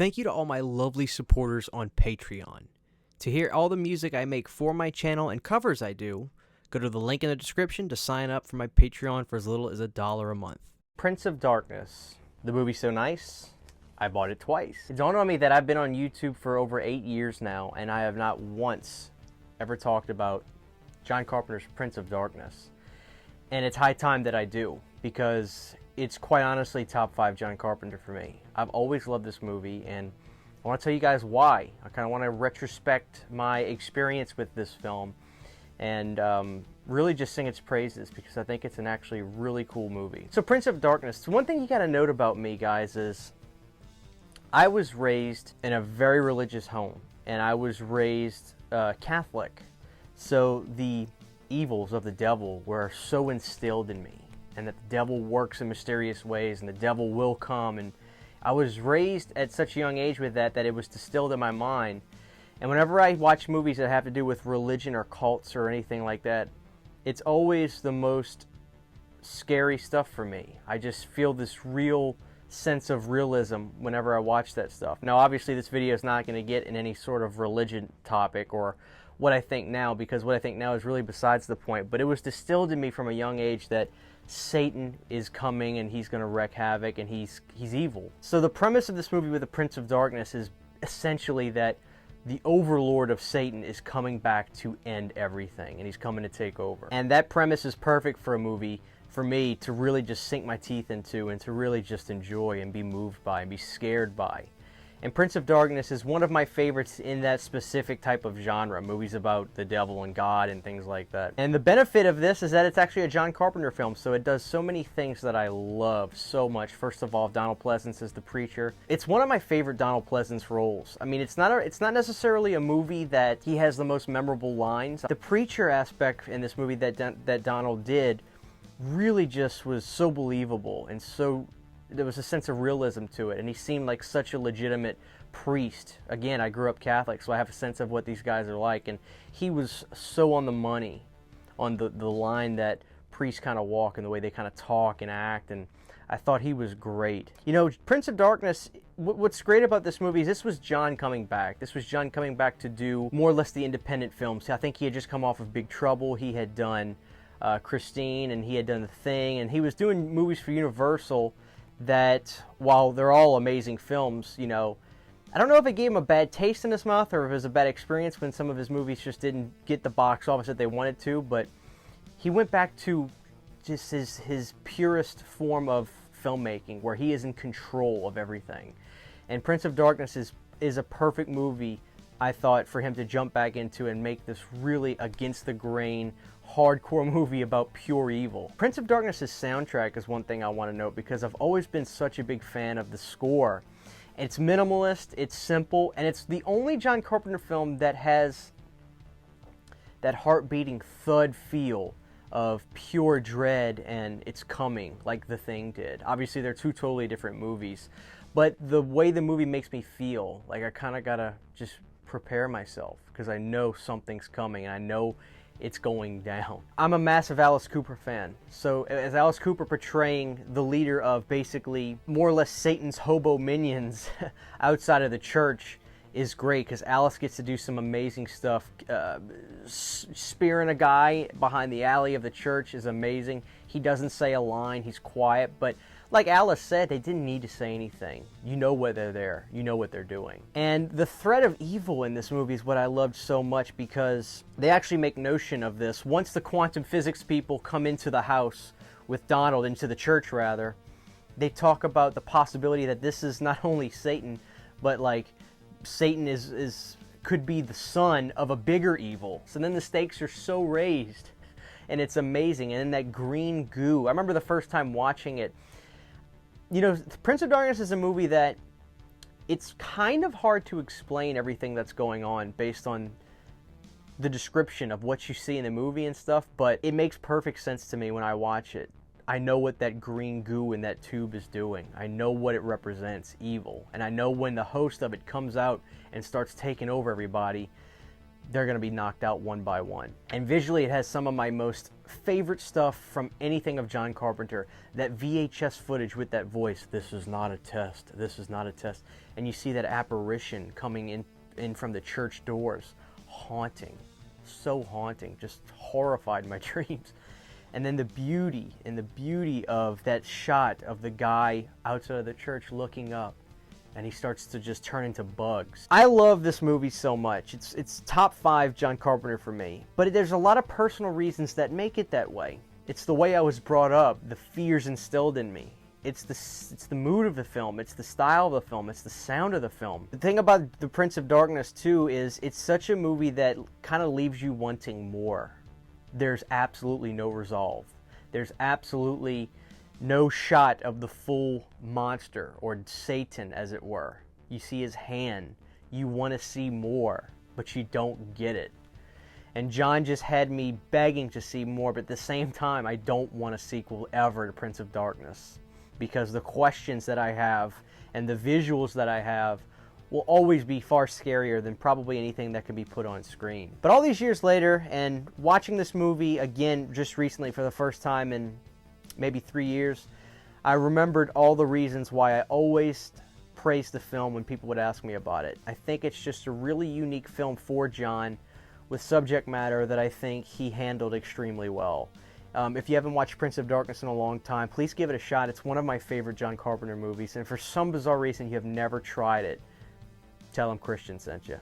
Thank you to all my lovely supporters on Patreon. To hear all the music I make for my channel and covers I do, go to the link in the description to sign up for my Patreon for as little as $1 a month. Prince of Darkness. The movie's so nice, I bought it twice. It dawned on me that I've been on YouTube for over 8 years now, and I have not once ever talked about John Carpenter's Prince of Darkness. And it's high time that I do, because it's quite honestly top 5 John Carpenter for me. I've always loved this movie, and I want to tell you guys why. I kind of want to retrospect my experience with this film and really just sing its praises, because I think it's an actually really cool movie. So Prince of Darkness, one thing you got to note about me, guys, is I was raised in a very religious home, and I was raised Catholic. So the evils of the devil were so instilled in me, and that the devil works in mysterious ways, and the devil will come. And I was raised at such a young age with that it was distilled in my mind. And whenever I watch movies that have to do with religion or cults or anything like that, it's always the most scary stuff for me. I just feel this real sense of realism whenever I watch that stuff. Now, obviously, this video is not going to get in any sort of religion topic or what I think now, because what I think now is really besides the point. But it was distilled in me from a young age that Satan is coming and he's going to wreak havoc and he's evil. So the premise of this movie with the Prince of Darkness is essentially that the overlord of Satan is coming back to end everything, and he's coming to take over. And that premise is perfect for a movie for me to really just sink my teeth into and to really just enjoy and be moved by and be scared by. And Prince of Darkness is one of my favorites in that specific type of genre, movies about the devil and God and things like that. And the benefit of this is that it's actually a John Carpenter film, so it does so many things that I love so much. First of all, Donald Pleasence as the preacher. It's one of my favorite Donald Pleasence roles. I mean, it's not necessarily a movie that he has the most memorable lines. The preacher aspect in this movie that Donald did really just was so believable, and so there was a sense of realism to it, and he seemed like such a legitimate priest. Again, I grew up Catholic, so I have a sense of what these guys are like, and he was so on the money on the line that priests kind of walk and the way they kind of talk and act, and I thought he was great. You know, Prince of Darkness, what's great about this movie is this was John coming back. This was John coming back to do more or less the independent films. I think he had just come off of Big Trouble. He had done Christine, and he had done The Thing, and he was doing movies for Universal that, while they're all amazing films, you know, I don't know if it gave him a bad taste in his mouth or if it was a bad experience when some of his movies just didn't get the box office that they wanted to, but he went back to just his purest form of filmmaking, where he is in control of everything. And Prince of Darkness is a perfect movie, I thought, for him to jump back into and make this really against the grain, hardcore movie about pure evil. Prince of Darkness' soundtrack is one thing I want to note, because I've always been such a big fan of the score. It's minimalist, it's simple, and it's the only John Carpenter film that has that heart-beating thud feel of pure dread and it's coming, like The Thing did. Obviously, they're two totally different movies, but the way the movie makes me feel, like I kind of gotta just prepare myself, because I know something's coming, and I know it's going down. I'm a massive Alice Cooper fan, so as Alice Cooper portraying the leader of basically more or less Satan's hobo minions outside of the church is great, because Alice gets to do some amazing stuff. Spearing a guy behind the alley of the church is amazing. He doesn't say a line, he's quiet, but like Alice said, they didn't need to say anything. You know why they're there. You know what they're doing. And the threat of evil in this movie is what I loved so much, because they actually make notion of this. Once the quantum physics people come into the house with Donald, into the church rather, they talk about the possibility that this is not only Satan, but like Satan could be the son of a bigger evil. So then the stakes are so raised, and it's amazing. And then that green goo. I remember the first time watching it. You know, Prince of Darkness is a movie that it's kind of hard to explain everything that's going on based on the description of what you see in the movie and stuff, but it makes perfect sense to me when I watch it. I know what that green goo in that tube is doing. I know what it represents, evil. And I know when the host of it comes out and starts taking over everybody, they're going to be knocked out one by one. And visually, it has some of my most favorite stuff from anything of John Carpenter. That VHS footage with that voice, "This is not a test, this is not a test." And you see that apparition coming in from the church doors. Haunting. So haunting. Just horrified my dreams. And then the beauty of that shot of the guy outside of the church looking up, and he starts to just turn into bugs. I love this movie so much. It's top 5 John Carpenter for me. But there's a lot of personal reasons that make it that way. It's the way I was brought up, the fears instilled in me. It's the mood of the film, it's the style of the film, it's the sound of the film. The thing about The Prince of Darkness too is it's such a movie that kind of leaves you wanting more. There's absolutely no resolve. There's absolutely no shot of the full monster, or Satan as it were. You see his hand. You want to see more, but you don't get it. And John just had me begging to see more, but at the same time, I don't want a sequel ever to Prince of Darkness, because the questions that I have and the visuals that I have will always be far scarier than probably anything that can be put on screen. But all these years later, and watching this movie again just recently for the first time in maybe 3 years, I remembered all the reasons why I always praised the film when people would ask me about it. I think it's just a really unique film for John, with subject matter that I think he handled extremely well. If you haven't watched Prince of Darkness in a long time, please give it a shot. It's one of my favorite John Carpenter movies, and for some bizarre reason you have never tried it, tell him Christian sent you.